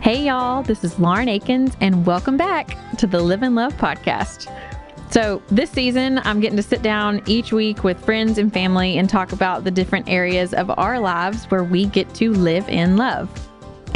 Hey y'all, this is Lauren Akins, and welcome back to the Live and Love podcast. So this season, I'm getting to sit down each week with friends and family and talk about the different areas of our lives where we get to live in love.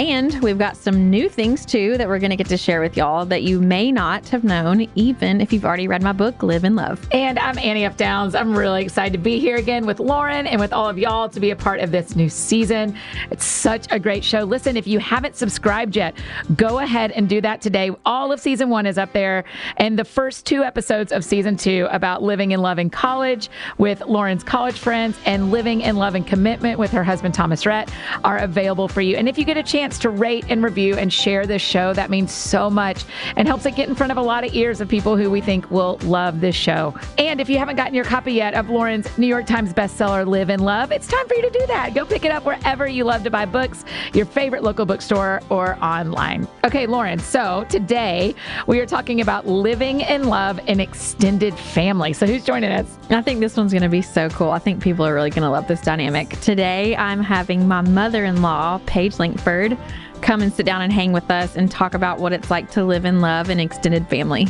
And we've got some new things too that we're going to get to share with y'all that you may not have known, even if you've already read my book, Live and Love. And I'm Annie F. Downs. I'm really excited to be here again with Lauren and with all of y'all to be a part of this new season. It's such a great show. Listen, if you haven't subscribed yet, go ahead and do that today. All of season 1 is up there, and the first 2 episodes of season 2 about living in love in college with Lauren's college friends and living in love and commitment with her husband, Thomas Rhett, are available for you. And if you get a chance to rate and review and share this show, that means so much and helps it get in front of a lot of ears of people who we think will love this show. And if you haven't gotten your copy yet of Lauren's New York Times bestseller, Live in Love, it's time for you to do that. Go pick it up wherever you love to buy books, your favorite local bookstore or online. Okay, Lauren, so today we are talking about living in love in extended family. So who's joining us? I think this one's going to be so cool. I think people are really going to love this dynamic. Today, I'm having my mother-in-law, Paige Lankford, come and sit down and hang with us and talk about what it's like to live in love in extended family.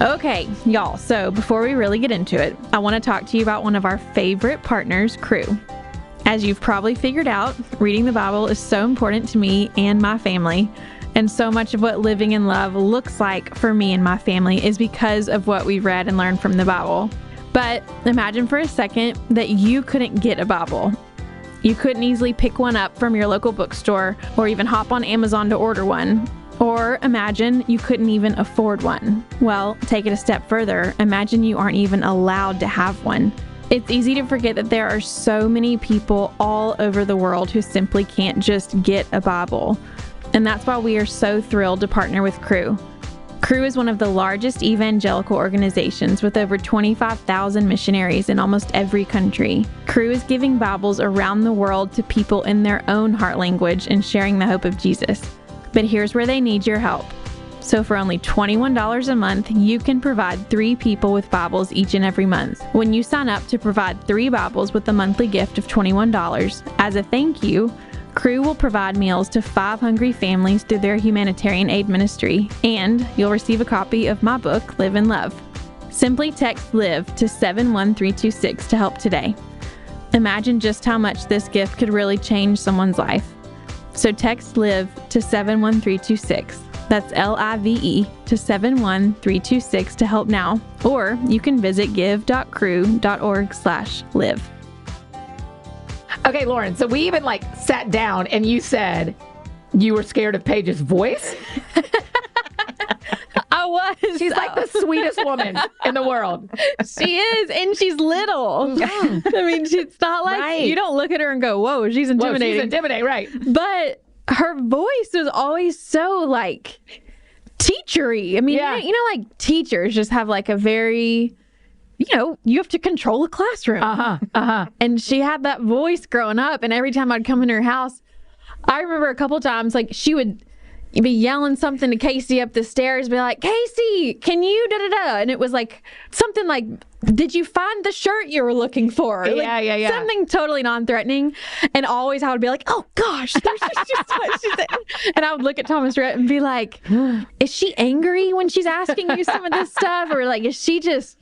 Okay, y'all, so before we really get into it, I want to talk to you about one of our favorite partners, Cru. As you've probably figured out, reading the Bible is so important to me and my family, and so much of what living in love looks like for me and my family is because of what we've read and learned from the Bible. But imagine for a second that you couldn't get a Bible. You couldn't easily pick one up from your local bookstore or even hop on Amazon to order one. Or imagine you couldn't even afford one. Well, take it a step further. Imagine you aren't even allowed to have one. It's easy to forget that there are so many people all over the world who simply can't just get a Bible. And that's why we are so thrilled to partner with Cru. Cru is one of the largest evangelical organizations with over 25,000 missionaries in almost every country. Cru is giving Bibles around the world to people in their own heart language and sharing the hope of Jesus. But here's where they need your help. So for only $21 a month, you can provide 3 people with Bibles each and every month. When you sign up to provide 3 Bibles with a monthly gift of $21, as a thank you, Cru will provide meals to 5 hungry families through their humanitarian aid ministry, and you'll receive a copy of my book, Live in Love. Simply text LIVE to 71326 to help today. Imagine just how much this gift could really change someone's life. So text LIVE to 71326. That's LIVE to 71326 to help now, or you can visit give.cru.org/live. Okay, Lauren, so we even sat down and you said you were scared of Paige's voice. I was. She's like the sweetest woman in the world. She is, and she's little. I mean, it's not like you don't look at her and go, whoa, she's intimidating. Whoa, she's intimidating, right. But her voice was always so teachery. I mean, yeah. Teachers just have a very... you have to control a classroom. And she had that voice growing up. And every time I'd come in her house, I remember a couple times, she would be yelling something to Casey up the stairs, be like, Casey, can you da-da-da? And it was something like, did you find the shirt you were looking for? Yeah. Something totally non-threatening. And always I would be like, oh gosh, there's just what she said. And I would look at Thomas Rhett and be like, is she angry when she's asking you some of this stuff? Or is she just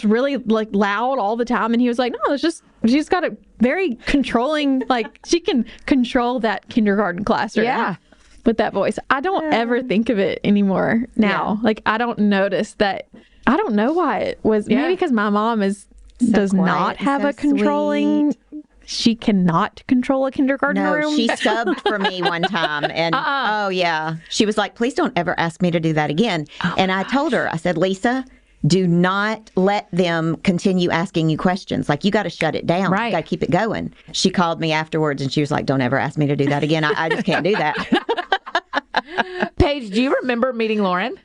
really loud all the time? And he was like, no, it's just, she's got a very controlling, she can control that kindergarten classroom. Yeah. With that voice. I don't ever think of it anymore now. Yeah. I don't notice that. I don't know why it was. Maybe because my mom does not have a controlling. Sweet. She cannot control a kindergarten room. No, she subbed for me one time. And oh, yeah. She was like, please don't ever ask me to do that again. And I told her, I said, Lisa, do not let them continue asking you questions. You got to shut it down. Right. You got to keep it going. She called me afterwards and she was like, don't ever ask me to do that again. I just can't do that. Paige, do you remember meeting Lauren?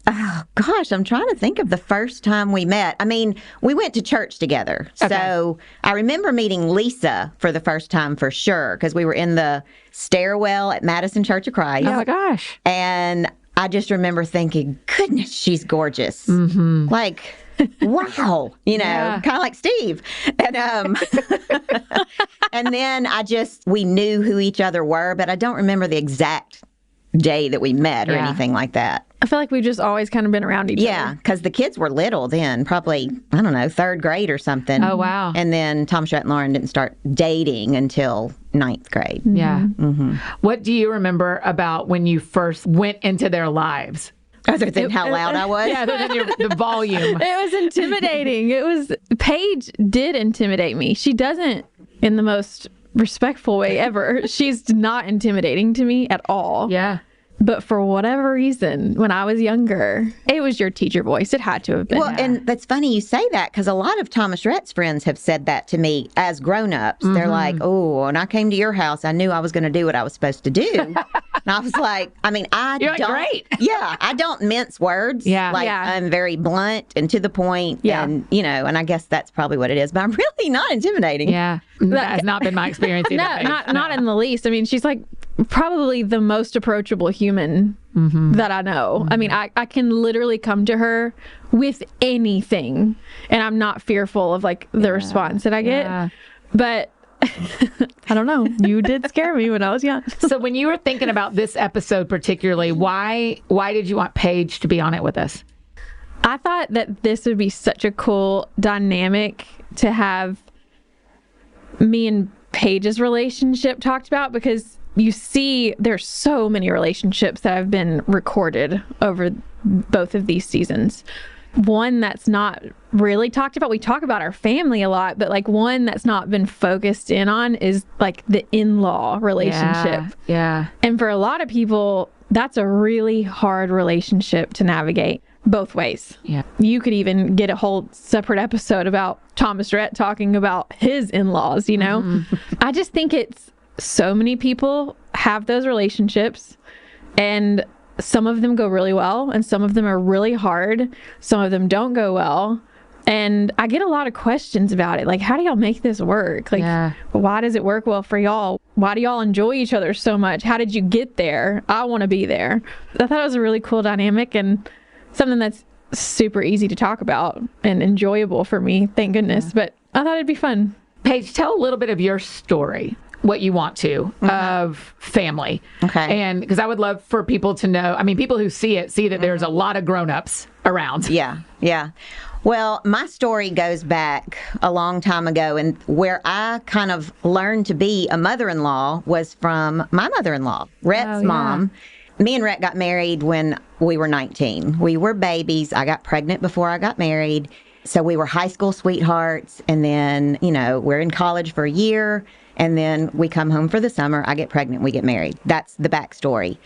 Oh, gosh, I'm trying to think of the first time we met. I mean, we went to church together. Okay. So I remember meeting Lisa for the first time for sure, because we were in the stairwell at Madison Church of Christ. Oh, my gosh. And I just remember thinking, goodness, she's gorgeous. Mm-hmm. wow, kind of like Steve. And and then we knew who each other were, but I don't remember the exact day that we met or anything like that. I feel like we've just always kind of been around each other. Yeah, because the kids were little then, probably, I don't know, 3rd grade or something. Oh, wow. And then Tom Shrett and Lauren didn't start dating until 9th grade. Yeah. What do you remember about when you first went into their lives? Other than how loud I was? Yeah, other than the volume. It was intimidating. Paige did intimidate me. She doesn't in the most respectful way ever. She's not intimidating to me at all. Yeah. But for whatever reason, when I was younger, it was your teacher voice. It had to have been. Well, and that's funny you say that because a lot of Thomas Rhett's friends have said that to me as grown-ups. They're like, oh, when I came to your house, I knew I was going to do what I was supposed to do. And I was like, You're don't. Great. Yeah, I don't mince words. I'm very blunt and to the point. Yeah. And, and I guess that's probably what it is. But I'm really not intimidating. Yeah. That has not been my experience either. Not in the least. I mean, she's like probably the most approachable human that I know. I mean, I can literally come to her with anything and I'm not fearful of like the response that I get. But I don't know. You did scare me when I was young. So when you were thinking about this episode particularly, why did you want Paige to be on it with us? I thought that this would be such a cool dynamic to have me and Paige's relationship talked about, because you see there's so many relationships that have been recorded over both of these seasons. One that's not really talked about. We talk about our family a lot, but like one that's not been focused in on is like the in-law relationship. Yeah. And for a lot of people, that's a really hard relationship to navigate both ways. Yeah. You could even get a whole separate episode about Thomas Rhett talking about his in-laws, I just think it's so many people have those relationships and some of them go really well and some of them are really hard. Some of them don't go well. And I get a lot of questions about it. Like, how do y'all make this work? Like, why does it work well for y'all? Why do y'all enjoy each other so much? How did you get there? I want to be there. I thought it was a really cool dynamic and something that's super easy to talk about and enjoyable for me. Thank goodness. But I thought it'd be fun. Paige, tell a little bit of your story, what you want to, of family. Okay. And because I would love for people to know, people who see that there's a lot of grown-ups around. Yeah. Well, my story goes back a long time ago, and where I kind of learned to be a mother-in-law was from my mother-in-law, Rhett's mom. Me and Rhett got married when we were 19. We were babies. I got pregnant before I got married. So we were high school sweethearts, and then, we're in college for a year, and then we come home for the summer. I get pregnant, we get married. That's the backstory.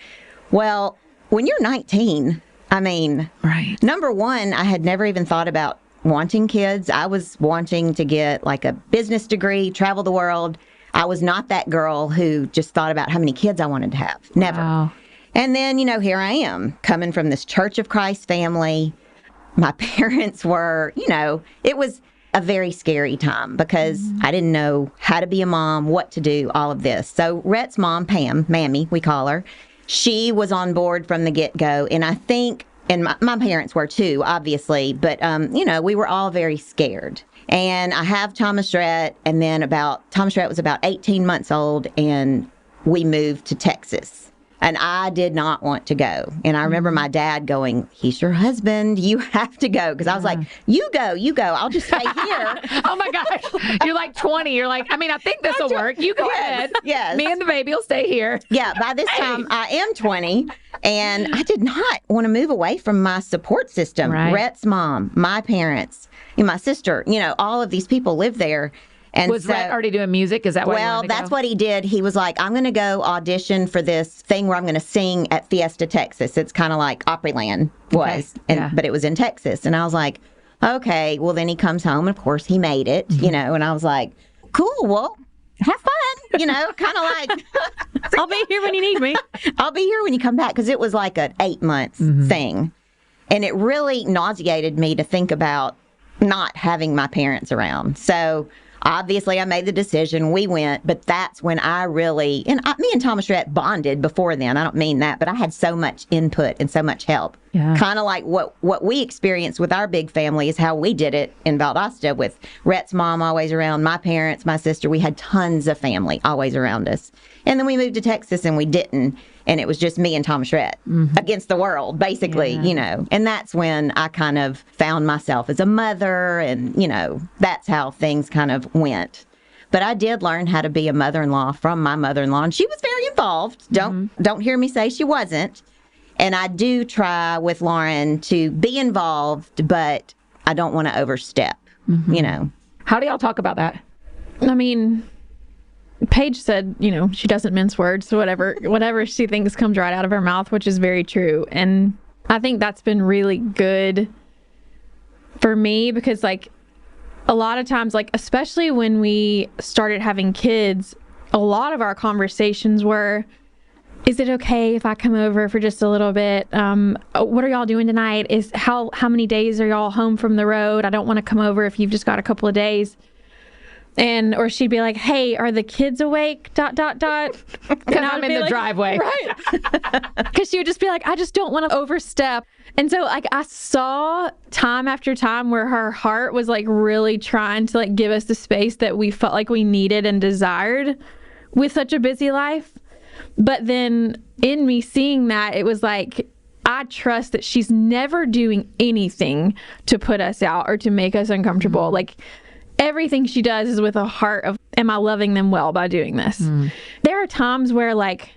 Well, when you're 19, right. Number one, I had never even thought about wanting kids. I was wanting to get like a business degree, travel the world. I was not that girl who just thought about how many kids I wanted to have. Never. Wow. And then, here I am coming from this Church of Christ family. My parents were, it was a very scary time because I didn't know how to be a mom, what to do, all of this. So Rhett's mom, Pam, Mammy, we call her, she was on board from the get-go. And I think, and my parents were too, obviously, but, we were all very scared. And I have Thomas Rhett, and then Thomas Rhett was about 18 months old, and we moved to Texas. And I did not want to go. And I remember my dad going, he's your husband. You have to go. Because I was like, you go. I'll just stay here. Oh, my gosh. You're like 20. You're like, I think this will work. You go ahead. Yes. Me and the baby will stay here. Yeah. By this time, I am 20. And I did not want to move away from my support system. Right. Rhett's mom, my parents, my sister, all of these people live there. And was Rhett already doing music? Is that why? Well, that's what he did. He was like, I'm going to go audition for this thing where I'm going to sing at Fiesta, Texas. It's kind of like Opryland was, but it was in Texas. And I was like, okay. Well, then he comes home, and of course he made it, and I was like, cool. Well, have fun, kind of like, I'll be here when you need me. I'll be here when you come back, because it was like an 8-month thing. And it really nauseated me to think about not having my parents around. So obviously, I made the decision. We went, but that's when I really, me and Thomas Rhett bonded before then. I don't mean that, but I had so much input and so much help Kind of like what we experienced with our big family is how we did it in Valdosta with Rhett's mom always around, my parents, my sister. We had tons of family always around us. And then we moved to Texas and we didn't. And it was just me and Thomas Rhett against the world, basically, you know. And that's when I kind of found myself as a mother and, you know, that's how things kind of went. But I did learn how to be a mother-in-law from my mother-in-law. And she was very involved. Don't hear me say she wasn't. And I do try with Lauren to be involved, but I don't want to overstep, you know. How do y'all talk about that? I mean, Paige said, you know, she doesn't mince words, so whatever she thinks comes right out of her mouth, which is very true. And I think that's been really good for me because, like, a lot of times, like, especially when we started having kids, a lot of our conversations were, is it okay if I come over for just a little bit? What are y'all doing tonight? Is how many days are y'all home from the road? I don't want to come over if you've just got a couple of days. Or she'd be like, hey, are the kids awake? ... Because I'm in the driveway. Right. Because she would just be like, I just don't want to overstep. And so, like, I saw time after time where her heart was, like, really trying to, like, give us the space that we felt like we needed and desired with such a busy life. But then in me seeing that, it was like, I trust that she's never doing anything to put us out or to make us uncomfortable. Like, everything she does is with a heart of, am I loving them well by doing this? There are times where, like,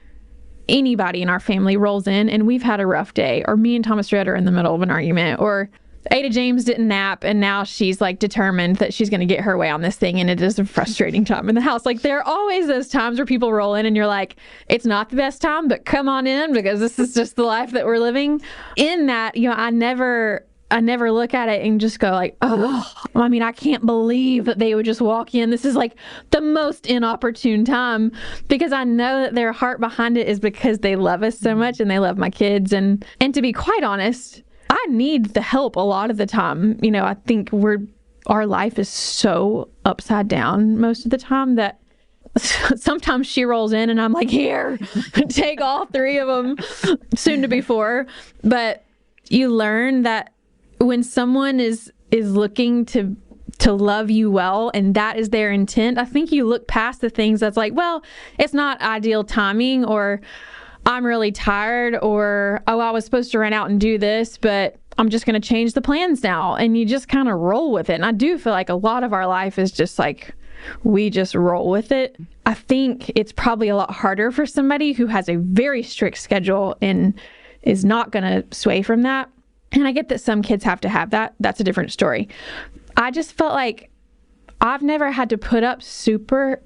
anybody in our family rolls in and we've had a rough day, or me and Thomas Rhett are in the middle of an argument, or Ada James didn't nap and now she's, like, determined that she's going to get her way on this thing, and it is a frustrating time in the house. Like, there are always those times where people roll in and you're like, it's not the best time, but come on in because this is just the life that we're living. In that, you know, I never look at it and just go like, oh, I mean, I can't believe that they would just walk in. This is like the most inopportune time, because I know that their heart behind it is because they love us so much and they love my kids. And to be quite honest, I need the help a lot of the time. You know, I think our life is so upside down most of the time that sometimes she rolls in and I'm like, here, take all three of them, soon to be four. But you learn that when someone is looking to love you well and that is their intent, I think you look past the things that's like, well, it's not ideal timing, or I'm really tired, or, oh, I was supposed to run out and do this, but I'm just going to change the plans now. And you just kind of roll with it. And I do feel like a lot of our life is just like, we just roll with it. I think it's probably a lot harder for somebody who has a very strict schedule and is not going to sway from that. And I get that some kids have to have that. That's a different story. I just felt like I've never had to put up super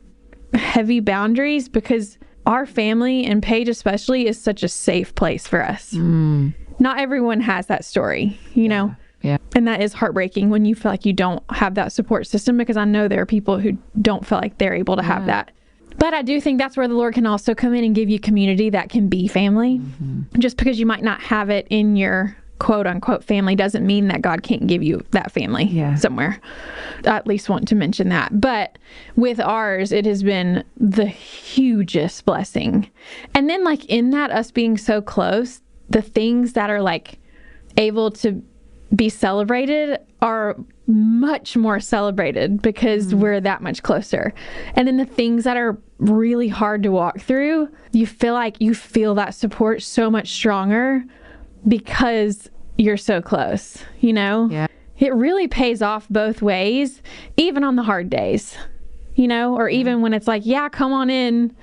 heavy boundaries because our family, and Paige especially, is such a safe place for us. Not everyone has that story, you know? Yeah. And that is heartbreaking when you feel like you don't have that support system, because I know there are people who don't feel like they're able to have that. But I do think that's where the Lord can also come in and give you community that can be family. Just because you might not have it in your quote unquote family doesn't mean that God can't give you that family somewhere. I at least want to mention that. But with ours, it has been the hugest blessing. And then, like, in that, us being so close, the things that are like able to be celebrated are much more celebrated because we're that much closer. And then the things that are really hard to walk through, you feel like you feel that support so much stronger because you're so close, you know? Yeah. It really pays off both ways, even on the hard days, you know, or even when it's like, yeah, come on in.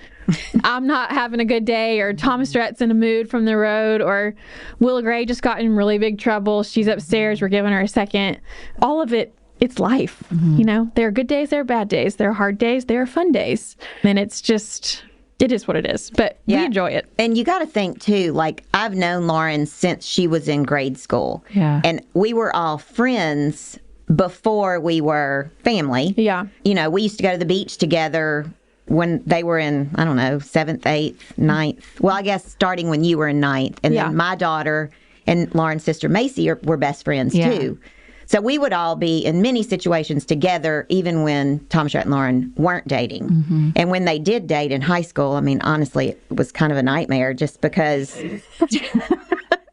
I'm not having a good day, or Thomas Rhett's in a mood from the road, or Willa Gray just got in really big trouble. She's upstairs. We're giving her a second. All of it, it's life, you know? There are good days, there are bad days, there are hard days, there are fun days. And it's just, it is what it is, but we enjoy it. And you got to think too, like, I've known Lauren since she was in grade school. Yeah. And we were all friends before we were family. Yeah. You know, we used to go to the beach together when they were in, I don't know, 7th, 8th, 9th. Well, I guess starting when you were in 9th. And then my daughter and Lauren's sister Macy were best friends too. So we would all be in many situations together, even when Thomas Rhett and Lauren weren't dating. And when they did date in high school, I mean, honestly, it was kind of a nightmare just because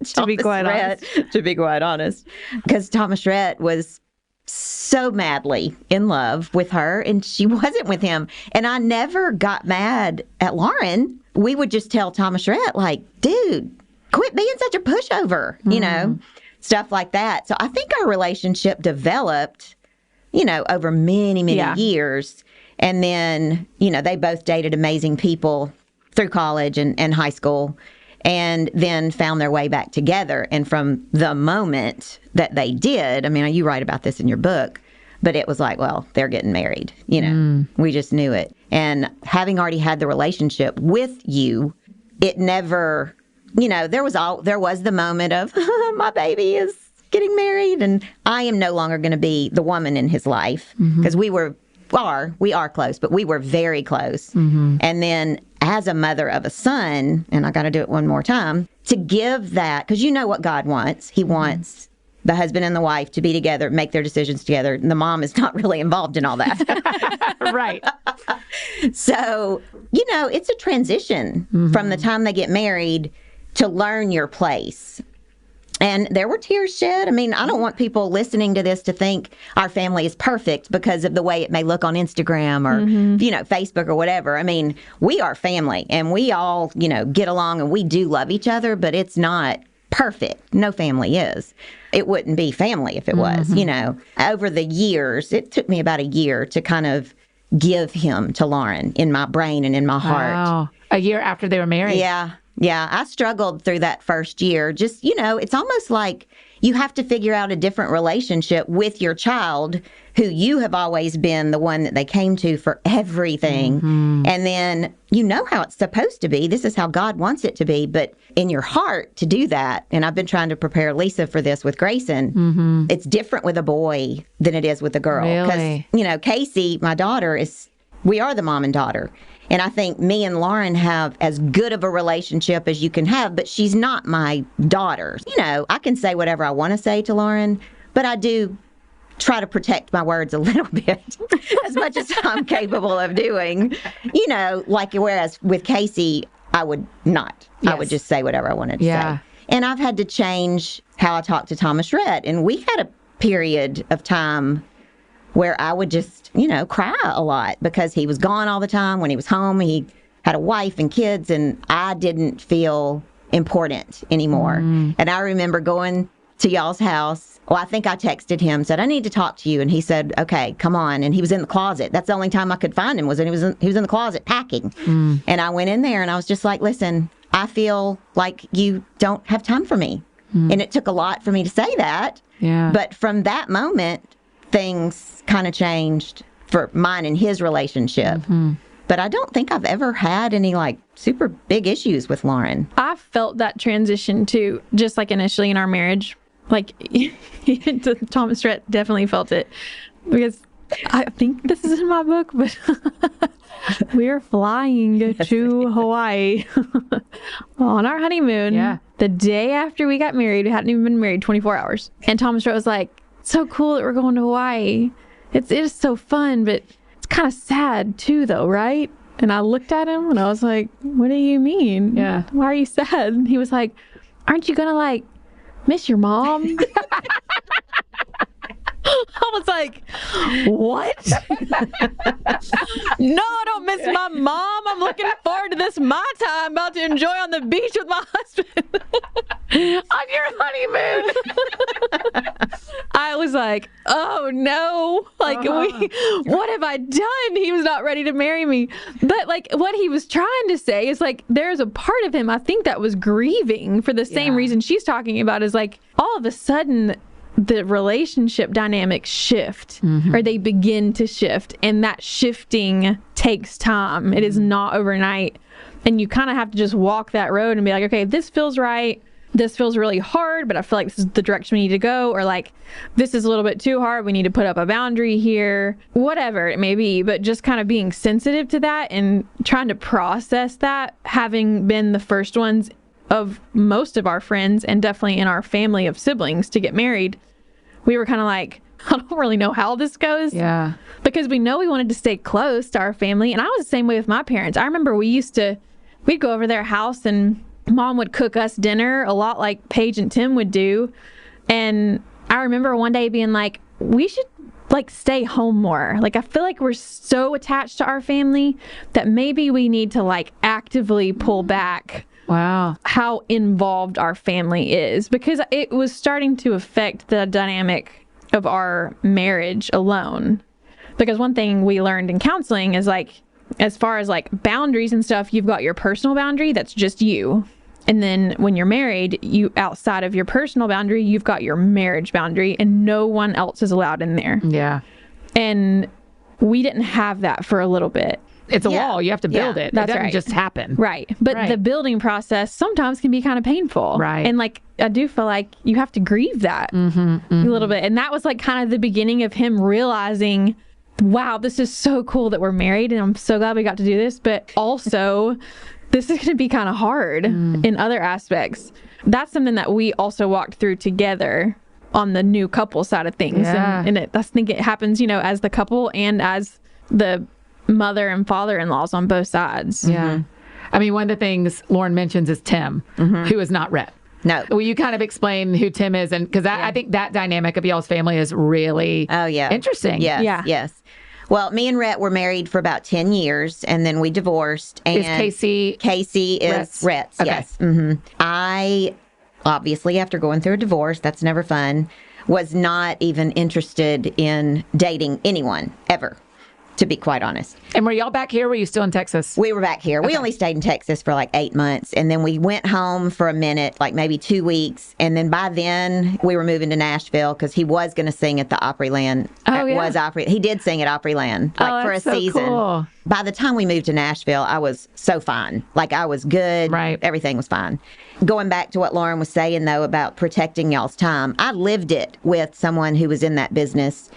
To be quite honest. To be quite honest. Because Thomas Rhett was so madly in love with her, and she wasn't with him. And I never got mad at Lauren. We would just tell Thomas Rhett, like, dude, quit being such a pushover, you know, stuff like that. So I think our relationship developed, you know, over many, many years. And then, you know, they both dated amazing people through college and high school, and then found their way back together. And from the moment that they did, I mean, you write about this in your book, but it was like, well, they're getting married. You know, we just knew it. And having already had the relationship with you, it never, you know, there was the moment of my baby is getting married, and I am no longer going to be the woman in his life, because we are close, but we were very close. And then as a mother of a son, and I got to do it one more time, to give that, because you know what God wants. He wants the husband and the wife to be together, make their decisions together. And the mom is not really involved in all that. Right. So, you know, it's a transition from the time they get married to learn your place. And there were tears shed. I mean, I don't want people listening to this to think our family is perfect because of the way it may look on Instagram or, you know, Facebook or whatever. I mean, we are family, and we all, you know, get along, and we do love each other, but it's not perfect. No family is. It wouldn't be family if it was, you know. Over the years, it took me about a year to kind of give him to Lauren in my brain and in my heart. Wow. A year after they were married? Yeah. Yeah, I struggled through that first year. Just, you know, it's almost like you have to figure out a different relationship with your child, who you have always been the one that they came to for everything. And then you know how it's supposed to be. This is how God wants it to be. But in your heart to do that, and I've been trying to prepare Lisa for this with Grayson, it's different with a boy than it is with a girl. Really? Because, you know, Casey, my daughter, we are the mom and daughter. And I think me and Lauren have as good of a relationship as you can have, but she's not my daughter. You know, I can say whatever I want to say to Lauren, but I do try to protect my words a little bit as much as I'm capable of doing. You know, like whereas with Casey, I would not. Yes. I would just say whatever I wanted to say. And I've had to change how I talk to Thomas Rhett. And we had a period of time where I would just, you know, cry a lot because he was gone all the time. When he was home, he had a wife and kids, and I didn't feel important anymore. And I remember going to y'all's house. Well, I think I texted him, said, I need to talk to you. And he said, okay, come on. And he was in the closet. That's the only time I could find him, was when he was in the closet packing. And I went in there and I was just like, listen, I feel like you don't have time for me. And it took a lot for me to say that. Yeah. But from that moment, things kind of changed for mine and his relationship. But I don't think I've ever had any like super big issues with Lauren. I felt that transition too, just like initially in our marriage. Like Thomas Rhett definitely felt it, because I think this is in my book, but we're flying to Hawaii on our honeymoon. Yeah. The day after we got married, we hadn't even been married 24 hours. And Thomas Rhett was like, so cool that we're going to Hawaii. It is so fun, but it's kind of sad too, though, right? And I looked at him and I was like, what do you mean? Yeah. Why are you sad? And he was like, aren't you going to like miss your mom? I was like, what? No, I don't miss my mom. I'm looking forward to this my time, about to enjoy on the beach with my husband. On your honeymoon. I was like, oh no, like what have I done? He was not ready to marry me. But like what he was trying to say is like, there's a part of him, I think, that was grieving for the same reason she's talking about, is like all of a sudden the relationship dynamics shift, or they begin to shift, and that shifting takes time. It is not overnight, and you kind of have to just walk that road and be like, okay, this feels right, this feels really hard, but I feel like this is the direction we need to go, or like this is a little bit too hard, we need to put up a boundary here, whatever it may be. But just kind of being sensitive to that and trying to process that, having been the first ones of most of our friends and definitely in our family of siblings to get married, we were kind of like, I don't really know how this goes. Yeah. Because we know we wanted to stay close to our family. And I was the same way with my parents. I remember we'd go over their house and Mom would cook us dinner a lot like Paige and Tim would do. And I remember one day being like, we should like stay home more. Like, I feel like we're so attached to our family that maybe we need to like actively pull back. Wow. How involved our family is, because it was starting to affect the dynamic of our marriage alone. Because one thing we learned in counseling is like, as far as like boundaries and stuff, you've got your personal boundary that's just you. And then when you're married, you outside of your personal boundary, you've got your marriage boundary, and no one else is allowed in there. Yeah. And we didn't have that for a little bit. It's a wall. You have to build it. That's it doesn't right. just happen. Right. But Right. the building process sometimes can be kind of painful. Right. And like, I do feel like you have to grieve that a little bit. And that was like kind of the beginning of him realizing, wow, this is so cool that we're married, and I'm so glad we got to do this. But also, this is going to be kind of hard in other aspects. That's something that we also walked through together on the new couple side of things. Yeah. And I think it happens, as the couple and as the mother and father-in-laws on both sides. Yeah. I mean, one of the things Lauren mentions is Tim, who is not Rhett. No. Will you kind of explain who Tim is? And because I think that dynamic of y'all's family is really interesting. Yes, Yeah. yes. Well, me and Rhett were married for about 10 years, and then we divorced. And Is Casey is Rhett's, Okay. yes. I, obviously, after going through a divorce, that's never fun, was not even interested in dating anyone, ever, to be quite honest. And were y'all back here? Were you still in Texas? We were back here. We only stayed in Texas for like 8 months. And then we went home for a minute, like maybe 2 weeks. And then by then we were moving to Nashville because he was going to sing at the Opryland. He did sing at Opryland for a that's so season. cool. By the time we moved to Nashville, I was so fine. Like, I was good. Right. Everything was fine. Going back to what Lauren was saying, though, about protecting y'all's time, I lived it with someone who was in that business.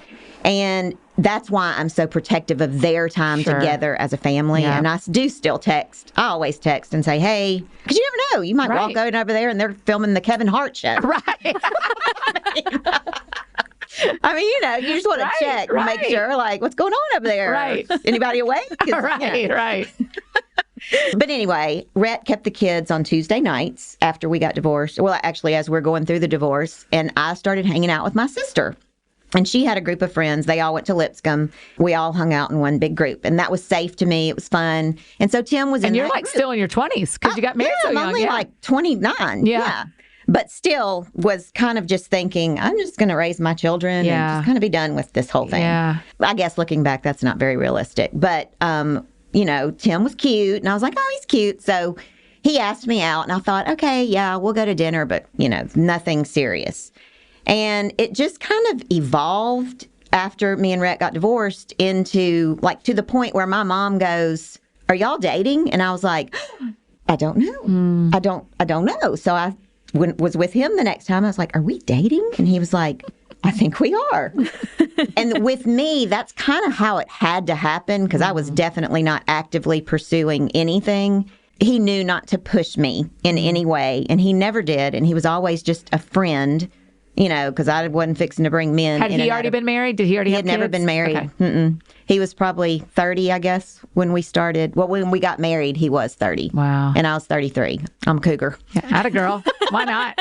And that's why I'm so protective of their time together as a family. Yeah. And I do still text. I always text and say, hey, because you never know. You might walk over there and they're filming the Kevin Hart show. Right. I mean, you just want to check and make sure, like, what's going on over there? Right. Anybody awake? Right. But anyway, Rhett kept the kids on Tuesday nights after we got divorced. Well, actually, as we're going through the divorce. And I started hanging out with my sister. And she had a group of friends. They all went to Lipscomb. We all hung out in one big group. And that was safe to me. It was fun. And so Tim was in And you're that like group. still in your 20s because you got married so I'm young. only like 29. Yeah. But still was kind of just thinking, I'm just going to raise my children and just kind of be done with this whole thing. Yeah. I guess looking back, that's not very realistic. But, Tim was cute. And I was like, oh, he's cute. So he asked me out. And I thought, okay, yeah, we'll go to dinner. But, nothing serious. And it just kind of evolved after me and Rhett got divorced into, like, to the point where my mom goes, are y'all dating? And I was like, I don't know. I don't know. So I was with him the next time. I was like, are we dating? And he was like, I think we are. And with me, that's kind of how it had to happen because I was definitely not actively pursuing anything. He knew not to push me in any way, and he never did. And he was always just a friend. Because I wasn't fixing to bring men. Had he already been married? Did he already have kids? He had never been married. Okay. He was probably 30, I guess, when we started. Well, when we got married, he was 30. Wow. And I was 33. I'm a cougar. Atta girl. Why not?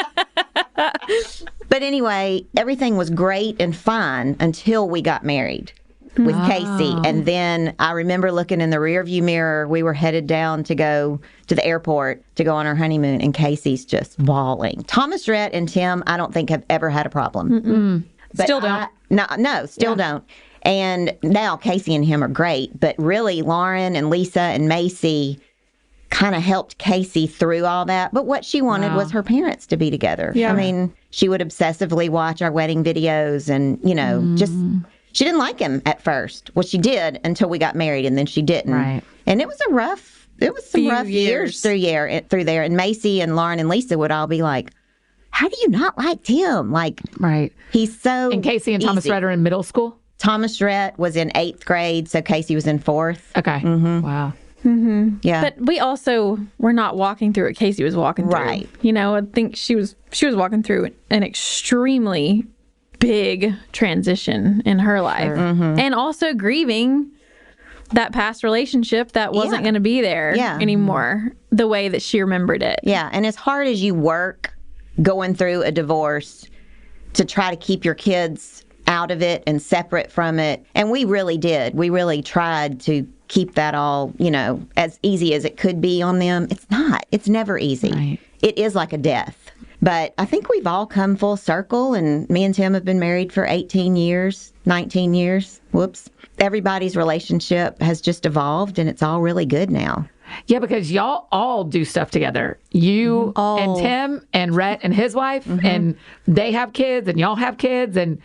But anyway, everything was great and fine until we got married with Casey. And then I remember looking in the rearview mirror. We were headed down to go to the airport to go on our honeymoon, and Casey's just bawling. Thomas Rhett and Tim, I don't think have ever had a problem. But Still don't. No, still don't. And now Casey and him are great. But really, Lauren and Lisa and Macy kind of helped Casey through all that. But what she wanted was her parents to be together. Yeah. I mean, she would obsessively watch our wedding videos and, just... She didn't like him at first. Well, she did until we got married, and then she didn't. Right. And it was some rough years. through there. And Macy and Lauren and Lisa would all be like, how do you not like Tim? Like, Right. he's so And Casey and Thomas easy. Rhett are in middle school? Thomas Rhett was in 8th grade, so Casey was in 4th. Okay. Wow. Yeah. But we also were not walking through what Casey was walking through. Right. I think she was walking through an extremely big transition in her life. And also grieving that past relationship that wasn't going to be there anymore the way that she remembered it. Yeah. And as hard as you work going through a divorce to try to keep your kids out of it and separate from it, and we really did. We really tried to keep that all, as easy as it could be on them. It's not. It's never easy. Right. It is like a death. But I think we've all come full circle, and me and Tim have been married for 18 years, 19 years. Whoops. Everybody's relationship has just evolved, and it's all really good now. Yeah, because y'all all do stuff together. You and Tim and Rhett and his wife, and they have kids, and y'all have kids, and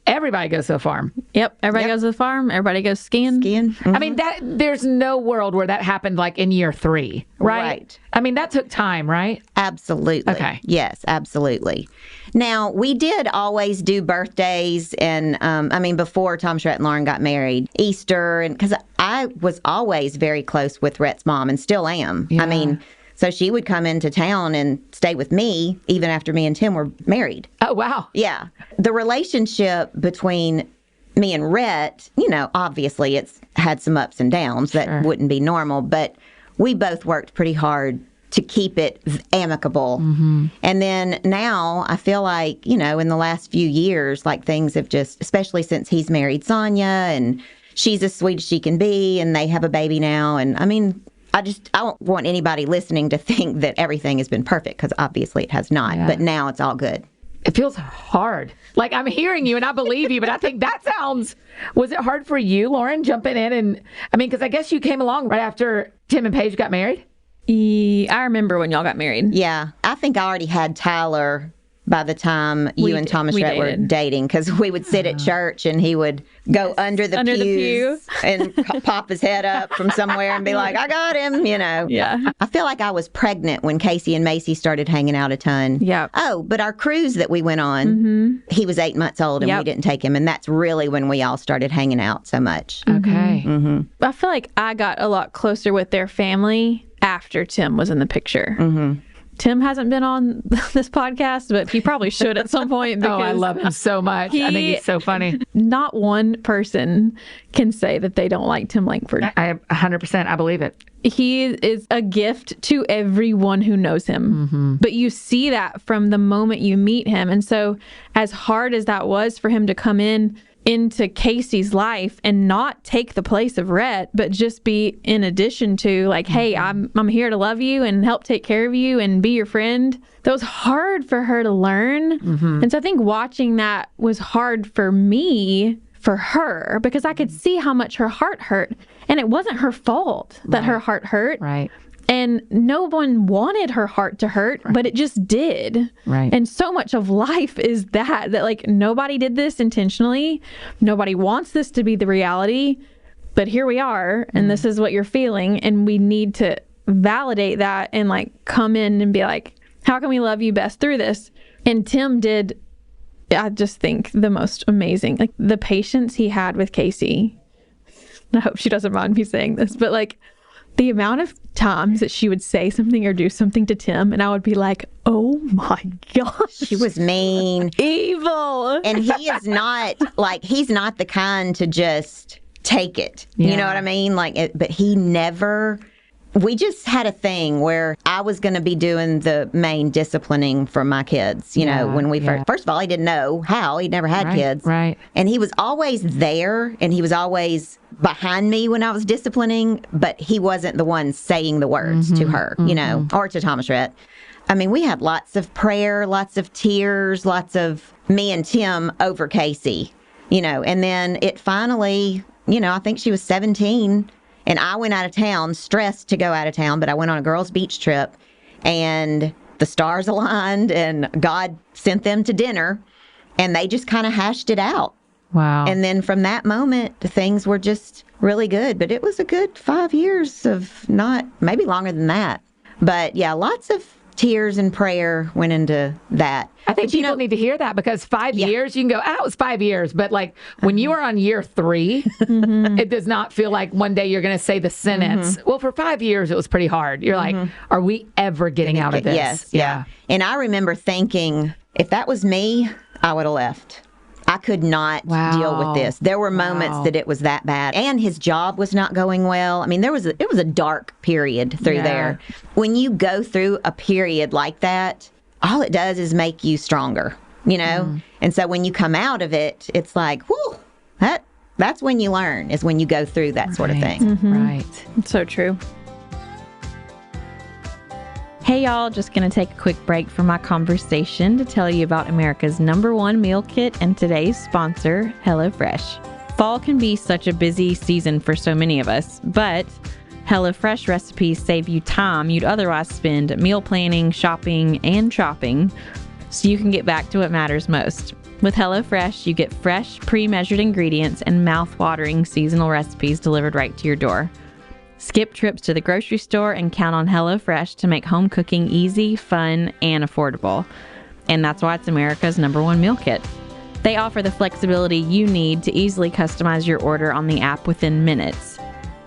everybody goes to the farm. Yep. Everybody goes to the farm. Everybody goes skiing. I mean, there's no world where that happened like in year 3, right? I mean, that took time, right? Absolutely. Okay. Yes, absolutely. Now, we did always do birthdays, and before Tom, Shrett, and Lauren got married, Easter, and because I was always very close with Rhett's mom and still am. Yeah. So she would come into town and stay with me even after me and Tim were married. Oh, wow. Yeah. The relationship between me and Rhett, obviously it's had some ups and downs that wouldn't be normal, but we both worked pretty hard to keep it amicable. And then now I feel like, in the last few years, like things have just, especially since he's married Sonia and she's as sweet as she can be and they have a baby now. And I don't want anybody listening to think that everything has been perfect, because obviously it has not. Yeah. But now it's all good. It feels hard. Like, I'm hearing you and I believe you, but I think was it hard for you, Lauren, jumping in? And because I guess you came along right after Tim and Paige got married? I remember when y'all got married. Yeah. I think I already had Tyler by the time you and Thomas Rhett were dating, because we would sit at church and he would go under the pew and pop his head up from somewhere and be like, I got him, Yeah. I feel like I was pregnant when Casey and Macy started hanging out a ton. Yeah. Oh, but our cruise that we went on, he was 8 months old and we didn't take him. And that's really when we all started hanging out so much. Okay. I feel like I got a lot closer with their family after Tim was in the picture. Tim hasn't been on this podcast, but he probably should at some point. Because I love him so much. I think he's so funny. Not one person can say that they don't like Tim Lankford. I 100%, I believe it. He is a gift to everyone who knows him. But you see that from the moment you meet him. And so as hard as that was for him to come into Casey's life and not take the place of Rhett, but just be in addition to, like, hey, I'm here to love you and help take care of you and be your friend. That was hard for her to learn. And so I think watching that was hard for me, for her, because I could see how much her heart hurt. And it wasn't her fault that her heart hurt. Right. And no one wanted her heart to hurt, but it just did. Right. And so much of life is that like nobody did this intentionally. Nobody wants this to be the reality, but here we are, and this is what you're feeling, and we need to validate that and like come in and be like, how can we love you best through this? And Tim did, I just think, the most amazing, like the patience he had with Casey. I hope she doesn't mind me saying this, but like the amount of times that she would say something or do something to Tim, and I would be like, oh my gosh. She was mean. Evil. And he is not, he's not the kind to just take it. Yeah. You know what I mean? But he never... We just had a thing where I was going to be doing the main disciplining for my kids, when we first of all, he didn't know how. He'd never had kids. Right. And he was always there, and he was always behind me when I was disciplining, but he wasn't the one saying the words to her, or to Thomas Rhett. We had lots of prayer, lots of tears, lots of me and Tim over Casey, and then it finally, I think she was 17. And I went out of town, stressed to go out of town, but I went on a girls' beach trip, and the stars aligned, and God sent them to dinner, and they just kind of hashed it out. Wow. And then from that moment, things were just really good. But it was a good 5 years of maybe longer than that. But yeah, lots of tears and prayer went into that. I think people need to hear that, because 5 years, you can go, it was 5 years. But like when you are on year 3, it does not feel like one day you're going to say the sentence, well, for 5 years, it was pretty hard. You're like, are we ever getting out of this? Yes. Yeah. And I remember thinking, if that was me, I would have left. I could not deal with this. There were moments that it was that bad. And his job was not going well. I mean, it was a dark period through there. When you go through a period like that, all it does is make you stronger, you know? And so when you come out of it, it's like, whew, that's when you learn, is when you go through that sort of thing. Right. It's so true. Hey y'all, just going to take a quick break from my conversation to tell you about America's #1 meal kit and today's sponsor, HelloFresh. Fall can be such a busy season for so many of us, but HelloFresh recipes save you time you'd otherwise spend meal planning, shopping, and shopping, so you can get back to what matters most. With HelloFresh, you get fresh, pre-measured ingredients and mouth-watering seasonal recipes delivered right to your door. Skip trips to the grocery store and count on HelloFresh to make home cooking easy, fun, and affordable. And that's why it's America's #1 meal kit. They offer the flexibility you need to easily customize your order on the app within minutes.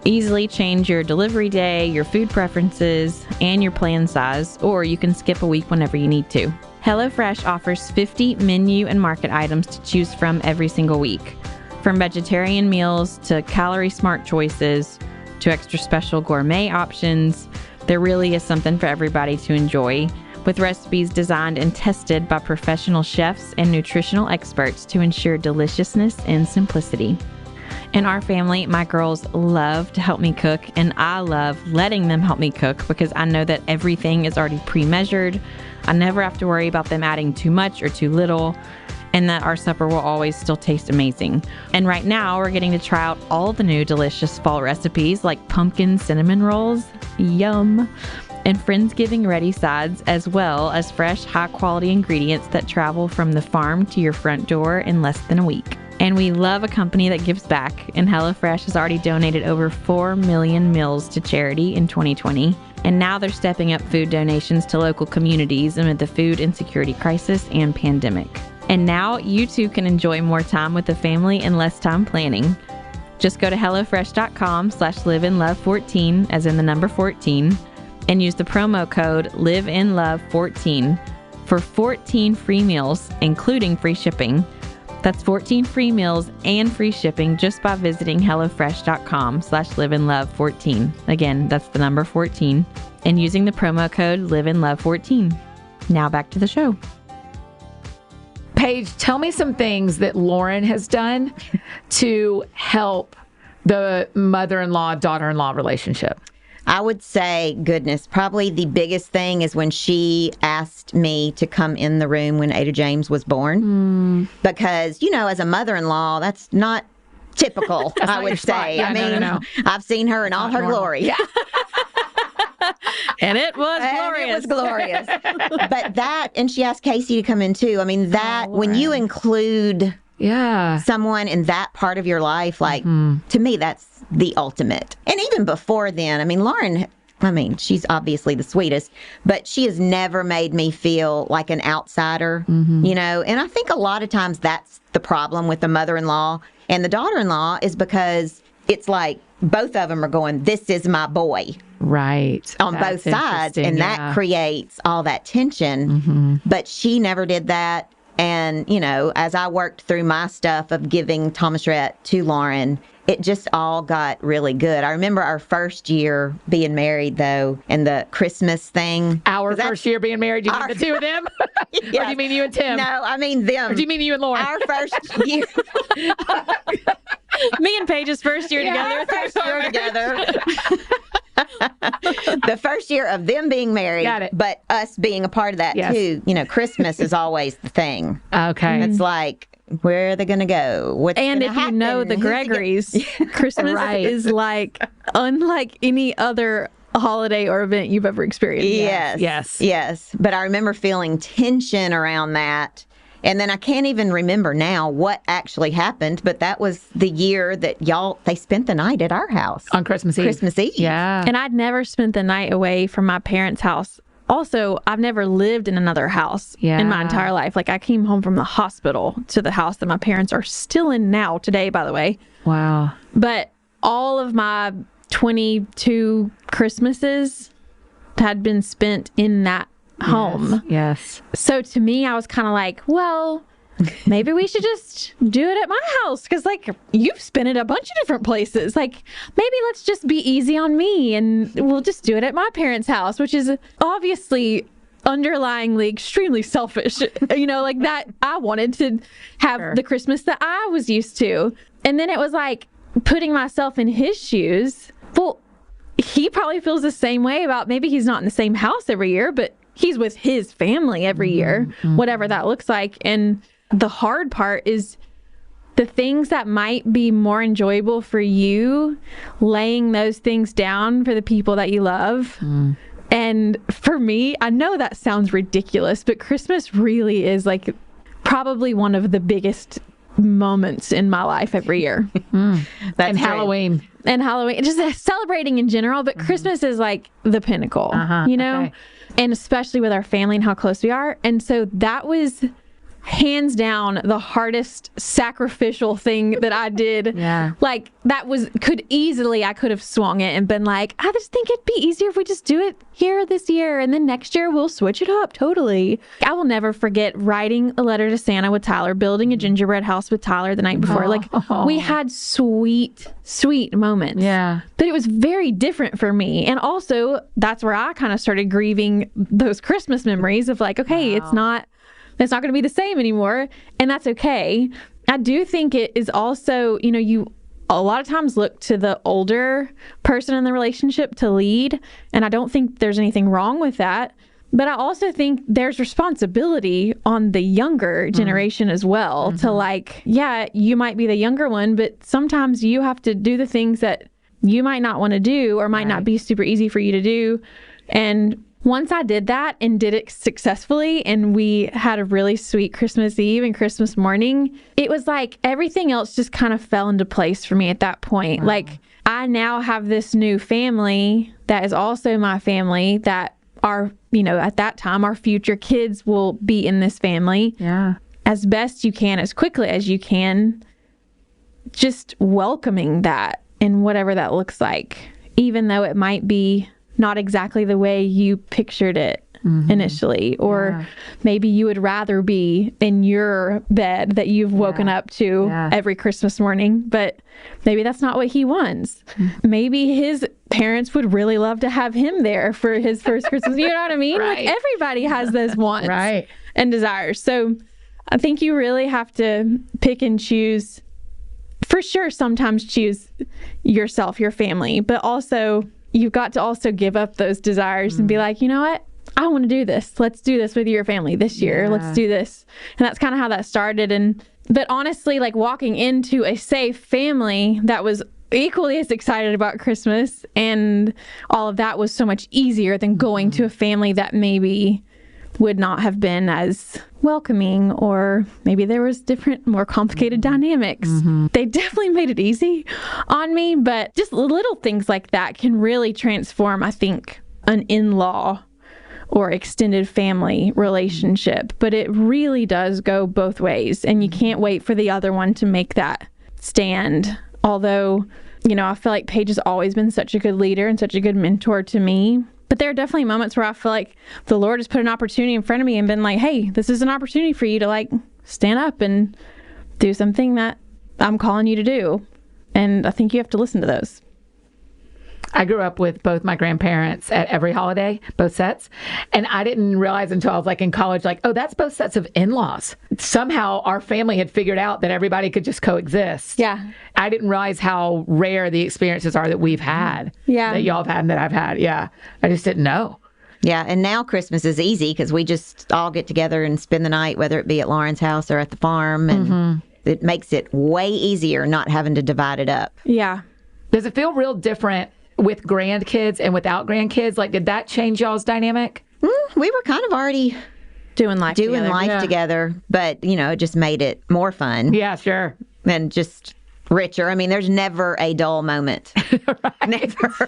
Easily change your delivery day, your food preferences, and your plan size, or you can skip a week whenever you need to. HelloFresh offers 50 menu and market items to choose from every single week. From vegetarian meals to calorie-smart choices, to extra special gourmet options, there really is something for everybody to enjoy, with recipes designed and tested by professional chefs and nutritional experts to ensure deliciousness and simplicity. In our family, my girls love to help me cook, and I love letting them help me cook because I know that everything is already pre-measured. I never have to worry about them adding too much or too little, and that our supper will always still taste amazing. And right now, we're getting to try out all the new delicious fall recipes like pumpkin cinnamon rolls, yum, and Friendsgiving ready sides, as well as fresh, high-quality ingredients that travel from the farm to your front door in less than a week. And we love a company that gives back, and HelloFresh has already donated over 4 million meals to charity in 2020. And now they're stepping up food donations to local communities amid the food insecurity crisis and pandemic. And now you too can enjoy more time with the family and less time planning. Just go to HelloFresh.com/liveinlove14, as in the number 14, and use the promo code liveinlove14 for 14 free meals, including free shipping. That's 14 free meals and free shipping just by visiting HelloFresh.com/liveinlove14. Again, that's the number 14, and using the promo code liveinlove14. Now back to the show. Paige, tell me some things that Lauren has done to help the mother-in-law, daughter-in-law relationship. I would say, goodness, probably the biggest thing is when she asked me to come in the room when Ada James was born. Because, you know, as a mother-in-law, that's not typical, I would say. Yeah, I mean, no. I've seen her in all her glory. Yeah. And it was glorious. It was glorious. But that, and she asked Casey to come in too. I mean, that, when you include someone in that part of your life, like, to me, that's the ultimate. And even before then, I mean, Lauren, she's obviously the sweetest, but she has never made me feel like an outsider, you know? And I think a lot of times that's the problem with the mother-in-law and the daughter-in-law, is because it's like both of them are going, this is my boy. Right. On both sides. And that creates all that tension. But she never did that. And, you know, as I worked through my stuff of giving Thomas Rhett to Lauren, it just all got really good. I remember our first year being married, though, and the Christmas thing. Our first year being married, you mean the two of them? Or do you mean you and Tim? No, I mean them. Or do you mean you and Lauren? Our first year. Me and Paige's first year together. First year together. The first year of them being married, Got it. But us being a part of that too. You know, Christmas is always the thing. Okay. It's like, where are they going to go? What's And gonna if you know happen? the Gregories, Christmas is like unlike any other holiday or event you've ever experienced. Yes. But I remember feeling tension around that. And then I can't even remember now what actually happened, but that was the year that they spent the night at our house. On Christmas Eve. Christmas Eve. Yeah. And I'd never spent the night away from my parents' house. Also, I've never lived in another house in my entire life. Like, I came home from the hospital to the house that my parents are still in now, today, by the way. Wow. But all of my 22 Christmases had been spent in that home. Yes. So to me, I was kind of like, well, maybe we should just do it at my house. Because, like, you've spent it a bunch of different places. Like, maybe let's just be easy on me and we'll just do it at my parents' house, which is obviously underlyingly extremely selfish. Like that I wanted to have the Christmas that I was used to. And then it was like putting myself in his shoes. Well, he probably feels the same way about, maybe he's not in the same house every year, but he's with his family every year, whatever that looks like. And the hard part is the things that might be more enjoyable for you, laying those things down for the people that you love. And for me, I know that sounds ridiculous, but Christmas really is like probably one of the biggest moments in my life every year. And Halloween. And Halloween, just celebrating in general, but Christmas is like the pinnacle, Okay. And especially with our family and how close we are. And so that was hands down the hardest sacrificial thing that I did. Yeah. Like I could have swung it and been like, I just think it'd be easier if we just do it here this year and then next year we'll switch it up totally. I will never forget writing a letter to Santa with Tyler, building a gingerbread house with Tyler the night before. Like we had sweet moments. Yeah. But it was very different for me. And also that's where I kind of started grieving those Christmas memories of like, okay, it's not going to be the same anymore. And that's okay. I do think it is also, you a lot of times look to the older person in the relationship to lead. And I don't think there's anything wrong with that. But I also think there's responsibility on the younger generation as well to like, yeah, you might be the younger one, but sometimes you have to do the things that you might not want to do or might not be super easy for you to do. And once I did that and did it successfully and we had a really sweet Christmas Eve and Christmas morning, it was like everything else just kind of fell into place for me at that point. Like I now have this new family that is also my family that are, at that time, our future kids will be in this family. Yeah. As best you can, as quickly as you can, just welcoming that and whatever that looks like, even though it might be not exactly the way you pictured it initially, or maybe you would rather be in your bed that you've woken up to every Christmas morning, but maybe that's not what he wants. Maybe his parents would really love to have him there for his first Christmas. You know what I mean? Right. Like everybody has those wants and desires. So I think you really have to pick and choose. For sure, sometimes choose yourself, your family, but also you've got to also give up those desires and be like, you know what? I want to do this. Let's do this with your family this year. Let's do this. And that's kind of how that started. But honestly, like walking into a safe family that was equally as excited about Christmas and all of that was so much easier than going to a family that maybe would not have been as welcoming, or maybe there was different, more complicated dynamics. They definitely made it easy on me, but just little things like that can really transform, I think, an in-law or extended family relationship. But it really does go both ways, and you can't wait for the other one to make that stand. Although, I feel like Paige has always been such a good leader and such a good mentor to me. But there are definitely moments where I feel like the Lord has put an opportunity in front of me and been like, hey, this is an opportunity for you to like stand up and do something that I'm calling you to do. And I think you have to listen to those. I grew up with both my grandparents at every holiday, both sets. And I didn't realize until I was like in college, like, oh, that's both sets of in-laws. Somehow our family had figured out that everybody could just coexist. Yeah. I didn't realize how rare the experiences are that we've had. Yeah. That y'all have had and that I've had. Yeah. I just didn't know. Yeah, and now Christmas is easy because we just all get together and spend the night, whether it be at Lauren's house or at the farm. And it makes it way easier not having to divide it up. Yeah. Does it feel real different with grandkids and without grandkids? Like, did that change y'all's dynamic? We were kind of already doing life together, but, it just made it more fun. Yeah, sure. And just richer. I mean, there's never a dull moment. Never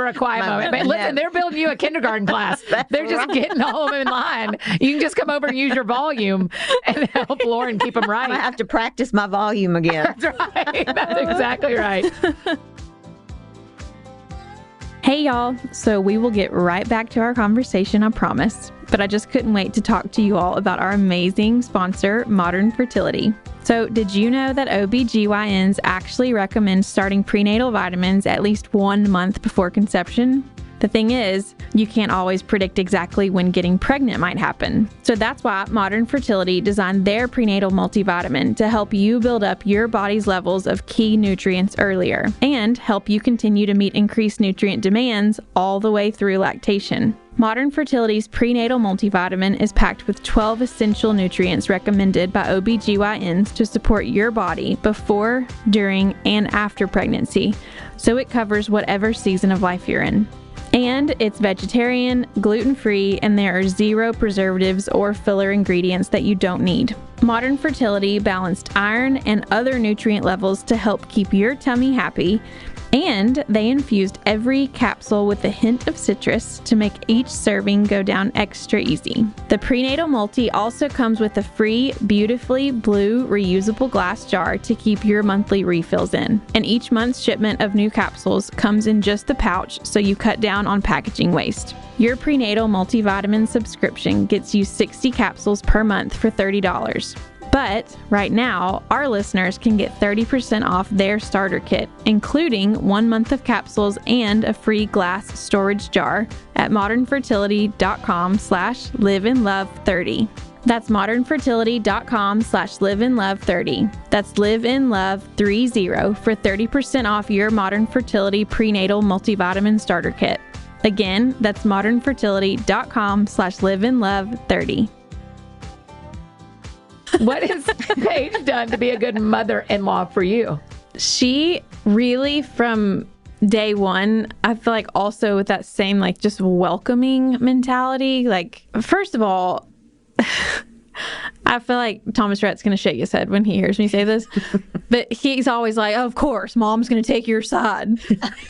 a quiet moment. But listen, they're building you a kindergarten class. They're just getting all of them in line. You can just come over and use your volume and help Lauren keep them right. I have to practice my volume again. That's right. That's exactly right. Hey, y'all. So we will get right back to our conversation, I promise. but I just couldn't wait to talk to you all about our amazing sponsor, Modern Fertility. So, did you know that OBGYNs actually recommend starting prenatal vitamins at least 1 month before conception? The thing is, you can't always predict exactly when getting pregnant might happen. So that's why Modern Fertility designed their prenatal multivitamin to help you build up your body's levels of key nutrients earlier and help you continue to meet increased nutrient demands all the way through lactation. Modern Fertility's prenatal multivitamin is packed with 12 essential nutrients recommended by OBGYNs to support your body before, during, and after pregnancy, so it covers whatever season of life you're in. And it's vegetarian, gluten-free, and there are 0 preservatives or filler ingredients that you don't need. Modern Fertility balanced iron and other nutrient levels to help keep your tummy happy, and they infused every capsule with a hint of citrus to make each serving go down extra easy. The prenatal multi also comes with a free, beautifully blue reusable glass jar to keep your monthly refills in. And each month's shipment of new capsules comes in just the pouch, so you cut down on packaging waste. Your prenatal multivitamin subscription gets you 60 capsules per month for $30. But right now, our listeners can get 30% off their starter kit, including 1 month of capsules and a free glass storage jar at modernfertility.com/liveinlove30. That's modernfertility.com/liveinlove30. That's liveinlove30 for 30% off your Modern Fertility prenatal multivitamin starter kit. Again, that's modernfertility.com/liveinlove30. What has Paige done to be a good mother-in-law for you? She really, from day one, I feel like also with that same, like, just welcoming mentality. Like, first of all, I feel like Thomas Rhett's going to shake his head when he hears me say this, but he's always like, oh, of course, Mom's going to take your side.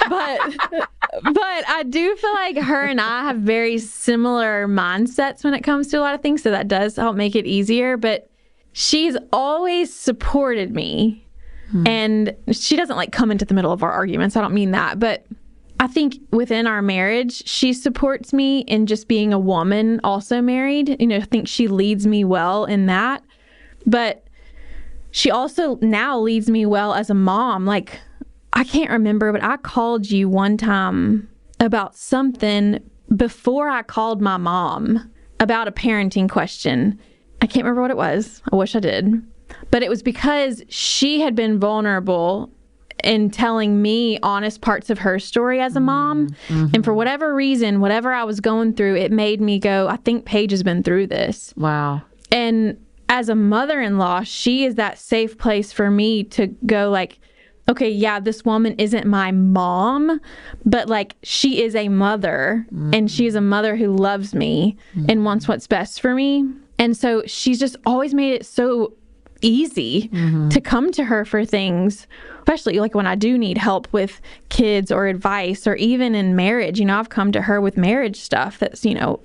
But I do feel like her and I have very similar mindsets when it comes to a lot of things, so that does help make it easier. But she's always supported me, and she doesn't like come into the middle of our arguments. I don't mean that, but I think within our marriage, she supports me in just being a woman also married. You know, I think she leads me well in that, but she also now leads me well as a mom. Like, I can't remember, but I called you one time about something before I called my mom about a parenting question. I can't remember what it was. I wish I did. But it was because she had been vulnerable in telling me honest parts of her story as a mom. Mm-hmm. And for whatever reason, whatever I was going through, it made me go, I think Paige has been through this. Wow. And as a mother-in-law, she is that safe place for me to go like, okay, yeah, this woman isn't my mom, but like she is a mother, and she is a mother who loves me and wants what's best for me. And so she's just always made it so easy to come to her for things, especially like when I do need help with kids or advice, or even in marriage. You know, I've come to her with marriage stuff that's, you know,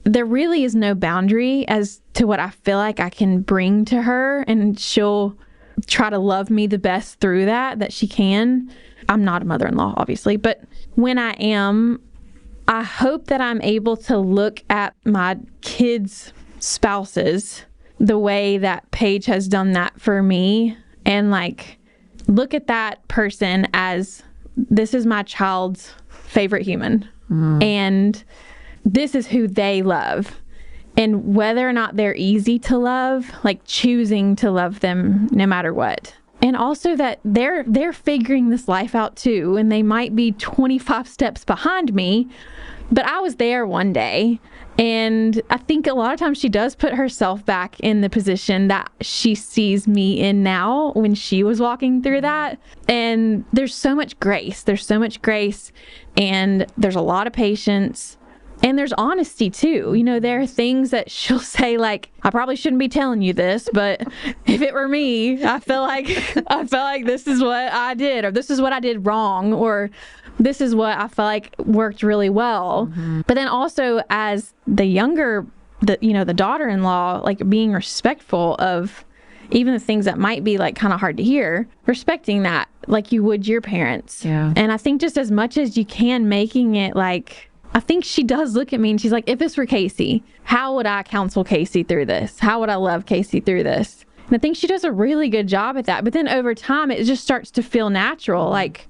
there really is no boundary as to what I feel like I can bring to her, and she'll try to love me the best through that she can. I'm not a mother-in-law, obviously, but when I am, I hope that I'm able to look at my kids' spouses the way that Paige has done that for me, and like look at that person as, this is my child's favorite human, and this is who they love. And whether or not they're easy to love, like choosing to love them no matter what. And also that they're figuring this life out too, and they might be 25 steps behind me, but I was there one day. And I think a lot of times she does put herself back in the position that she sees me in now when she was walking through that. And there's so much grace. And there's a lot of patience. And there's honesty too. You know, there are things that she'll say like, I probably shouldn't be telling you this, but if it were me, I feel like this is what I did, or this is what I did wrong, or this is what I feel like worked really well. But then also as the daughter-in-law, like being respectful of even the things that might be like kind of hard to hear, respecting that like you would your parents. Yeah. And I think just as much as you can, making it like I think she does look at me and she's like, if this were Casey, how would I counsel Casey through this? How would I love Casey through this? And I think she does a really good job at that. But then over time, it just starts to feel natural. Like,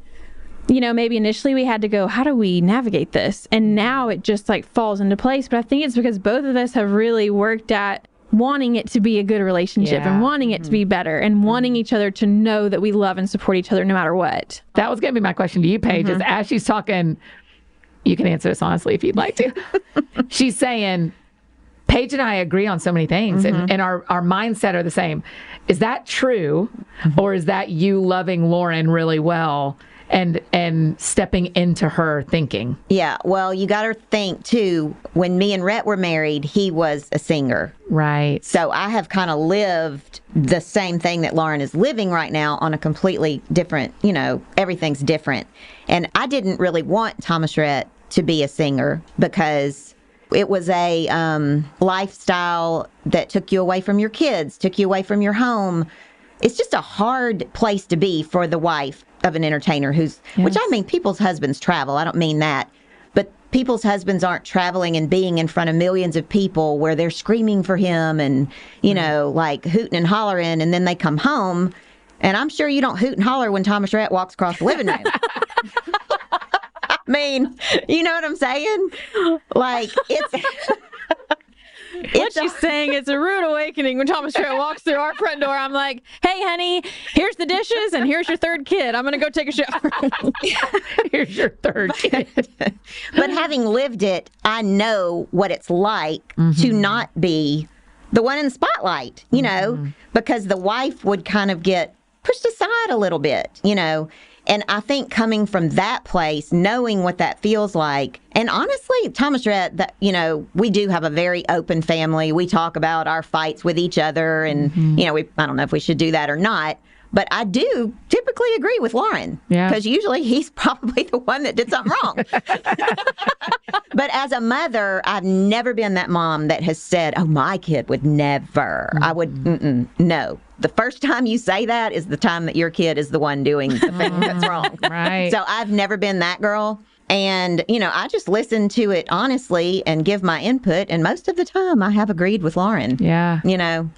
you know, maybe initially we had to go, how do we navigate this? And now it just like falls into place. But I think it's because both of us have really worked at wanting it to be a good relationship and wanting it to be better and wanting each other to know that we love and support each other no matter what. That was going to be my question to you, Paige, is as she's talking, you can answer this honestly if you'd like to. She's saying, Paige and I agree on so many things and our mindset are the same. Is that true? Or is that you loving Lauren really well and stepping into her thinking? Yeah, well, you got to think, too, when me and Rhett were married, he was a singer. Right. So I have kind of lived the same thing that Lauren is living right now on a completely different, you know, everything's different. And I didn't really want Thomas Rhett to be a singer because it was a lifestyle that took you away from your kids, took you away from your home. It's just a hard place to be for the wife of an entertainer which I mean, people's husbands travel. I don't mean that. But people's husbands aren't traveling and being in front of millions of people where they're screaming for him and, you know, like hooting and hollering. And then they come home. And I'm sure you don't hoot and holler when Thomas Rhett walks across the living room. I mean, you know what I'm saying? Like, What she's saying is a rude awakening when Thomas Rhett walks through our front door. I'm like, hey, honey, here's the dishes and here's your third kid. I'm going to go take a shower. Here's your third kid. But having lived it, I know what it's like to not be the one in the spotlight, you know, because the wife would kind of get pushed aside a little bit, you know. And I think coming from that place, knowing what that feels like, and honestly, Thomas Rhett, that, you know, we do have a very open family. We talk about our fights with each other, and you know, I don't know if we should do that or not. But I do typically agree with Lauren because usually he's probably the one that did something wrong. But as a mother, I've never been that mom that has said, oh, my kid would never. I would, no. The first time you say that is the time that your kid is the one doing the thing that's wrong. Right. So I've never been that girl. And, you know, I just listen to it honestly and give my input. And most of the time I have agreed with Lauren. Yeah. You know.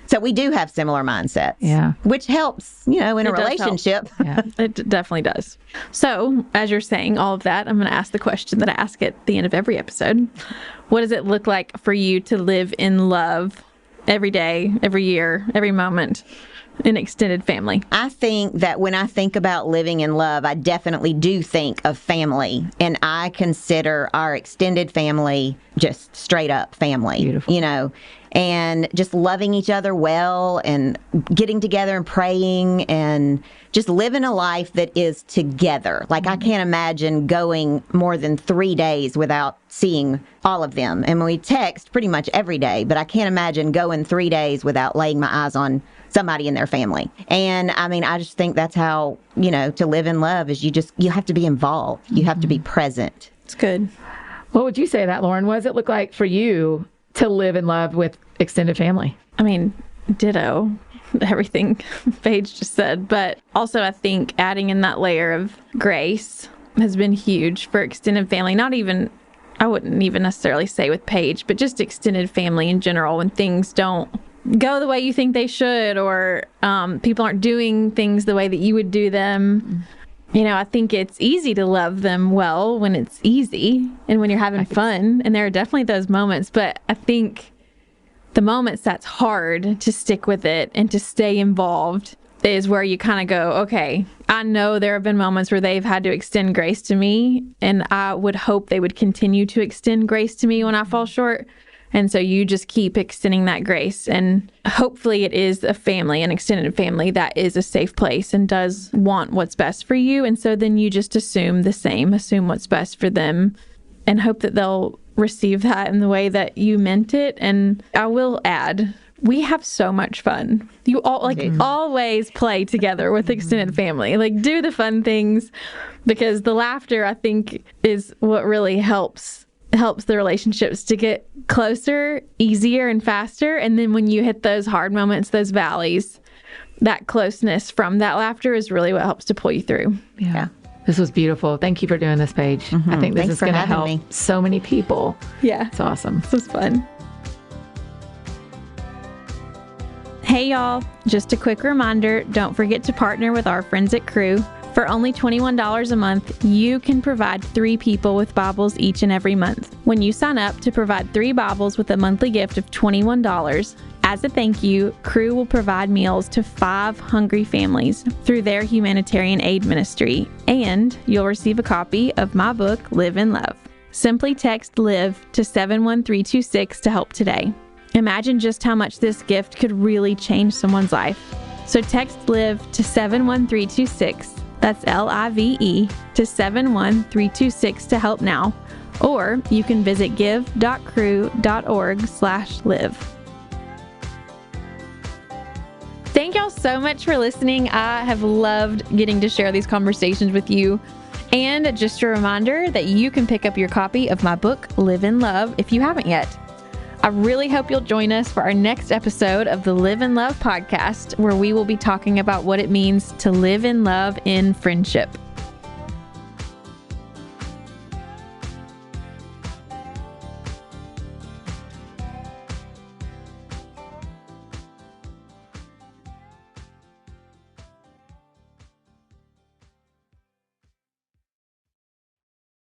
So we do have similar mindsets. Yeah. Which helps, you know, in a relationship. Yeah, it definitely does. So as you're saying all of that, I'm going to ask the question that I ask at the end of every episode. What does it look like for you to live in love every day, every year, every moment in extended family? I think that when I think about living in love, I definitely do think of family. And I consider our extended family just straight up family. Beautiful. You know, and just loving each other well and getting together and praying and just living a life that is together. Like, I can't imagine going more than 3 days without seeing all of them. And we text pretty much every day, but I can't imagine going 3 days without laying my eyes on somebody in their family. And I mean, I just think that's how, you know, to live in love is you have to be involved. You have to be present. It's good. What would you say that, Lauren? What does it look like for you to live in love with extended family? I mean, ditto everything Paige just said, but also I think adding in that layer of grace has been huge for extended family. I wouldn't even necessarily say with Paige, but just extended family in general when things don't go the way you think they should, or people aren't doing things the way that you would do them. You know, I think it's easy to love them well when it's easy and when you're having fun. And there are definitely those moments. But I think the moments that's hard to stick with it and to stay involved is where you kind of go, okay, I know there have been moments where they've had to extend grace to me. And I would hope they would continue to extend grace to me when I fall short. And so you just keep extending that grace. And hopefully it is a family, an extended family that is a safe place and does want what's best for you. And so then you just assume what's best for them and hope that they'll receive that in the way that you meant it. And I will add, we have so much fun. You all always play together with extended family. Like, do the fun things, because the laughter, I think, is what really helps the relationships to get closer, easier, and faster. And then when you hit those hard moments, those valleys, that closeness from that laughter is really what helps to pull you through. Yeah. This was beautiful. Thank you for doing this, Paige. I think this Thanks is for going to having help me. so many people. Yeah. It's awesome. This was fun. Hey, y'all. Just a quick reminder, don't forget to partner with our friends at Crew. For only $21 a month, you can provide 3 people with Bibles each and every month. When you sign up to provide 3 Bibles with a monthly gift of $21, as a thank you, Crew will provide meals to 5 hungry families through their humanitarian aid ministry, and you'll receive a copy of my book, Live in Love. Simply text LIVE to 71326 to help today. Imagine just how much this gift could really change someone's life. So text LIVE to 71326. That's LIVE to 71326 to help now. Or you can visit give.crew.org/live. Thank y'all so much for listening. I have loved getting to share these conversations with you. And just a reminder that you can pick up your copy of my book, Live in Love, if you haven't yet. I really hope you'll join us for our next episode of the Live in Love podcast, where we will be talking about what it means to live in love in friendship.